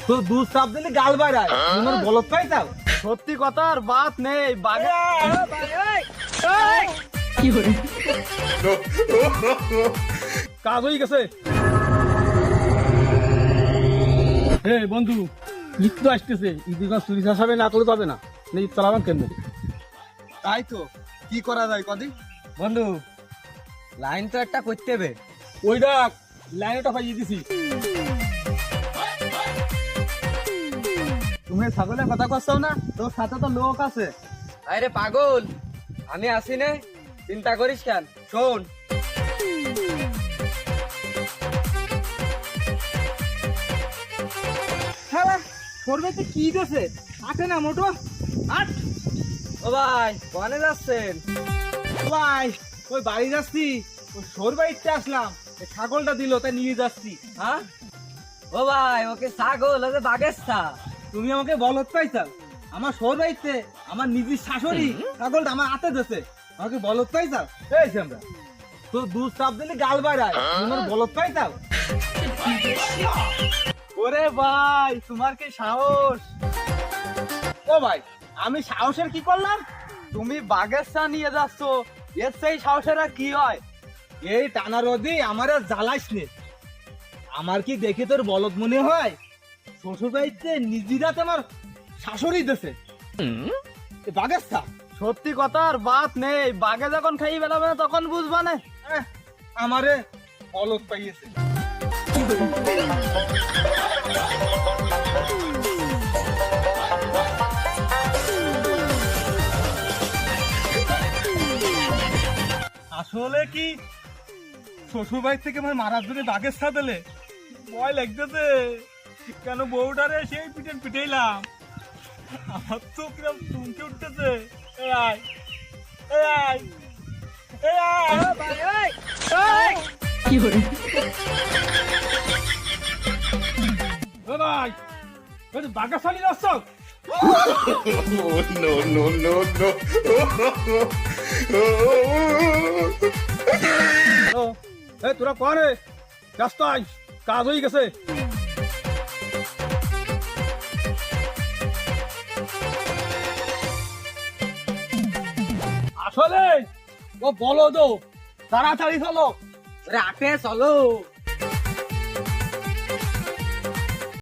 তো দুধ চাপ দিলে গাল বাইরায় তোমার বলত পাইতাম। সত্যি কথা আর বাত নেই বাগে কাজ হয়ে গেছে। বন্ধু ঈদ তো আসতেছে, ঈদ চুরি হিসাবে না করলে তবে না ঈদ চালাবাম কেন? তাই তো কি করা যায় কদিন বন্ধু লাইন তো একটা করতে হবে। ওই দেখ লাইনটা পাইয়ে দিছি। তুমি ছাগলের কথা করছো না, তোর সাথে তো লোক আছে। আরে পাগল, আমি আসি নে, চিন্তা করিস কেন? শোন, হ্যাঁ করবে তো কি দেশে আটে না মোটো আট। ও ভাই কনে যাচ্ছেন? ভাই ওই বাড়ি যাচ্ছি, ওই সোর বাড়িতে আসলাম, এই ছাগলটা দিল তাই নিয়ে যাচ্ছি। হ্যাঁ ও ভাই, ওকে ছাগল ওকে বাগেস্তা। তুমি আমাকে বলত পাইছাল, আমার সোর বাড়িতে আমার নিজের শাশুড়ি ছাগলটা আমার হাতে দিয়েছে, আমাকে বলত পাইছাল। এই আমরা তো দুধ চাপ দিলে গাল বাইরায় তোমার বলত পাইছাল। ওরে ভাই তোমার কি সাহস! ও ভাই আমি সাহসের কি করলাম? তুমি বাগেরচা নিয়ে যাচ্ছ, এর সেই সাহসের আর কি হয়? এই টানা রোদি আমার আর জ্বালাইস নে। আমার কি দেখে তোর বলদ মনে হয়? শ্বশুর বাড়িতে নিজেরা তোমার শাশুড়ি দেশে বাগেস্তা। সত্যি কথা আর বাত নেই, বাগে যখন খাই বেড়াবে না তখন বুঝবা না। আমারে বলদ পাইয়েছে। আসলে কি শ্বশুর বাড়ি থেকে আমার মারার জন্য বাগেস্তা দিলে ভয় লাগতেছে। কেন বউটারে সেই পিটেন পিটাইলাম, আমার তো কিরম চুমকে উঠতেছে। এই আয়, এই আয়, এই আয়। ও ভাই ওই বাগেস্তা নিয়ে যাচ্ছ? no, no, no, no. তোরা কনে রাস্তায় কাজ হয়ে গেছে। আসলে ও বলো তো, তাড়াতাড়ি চলো। রাতে চলো।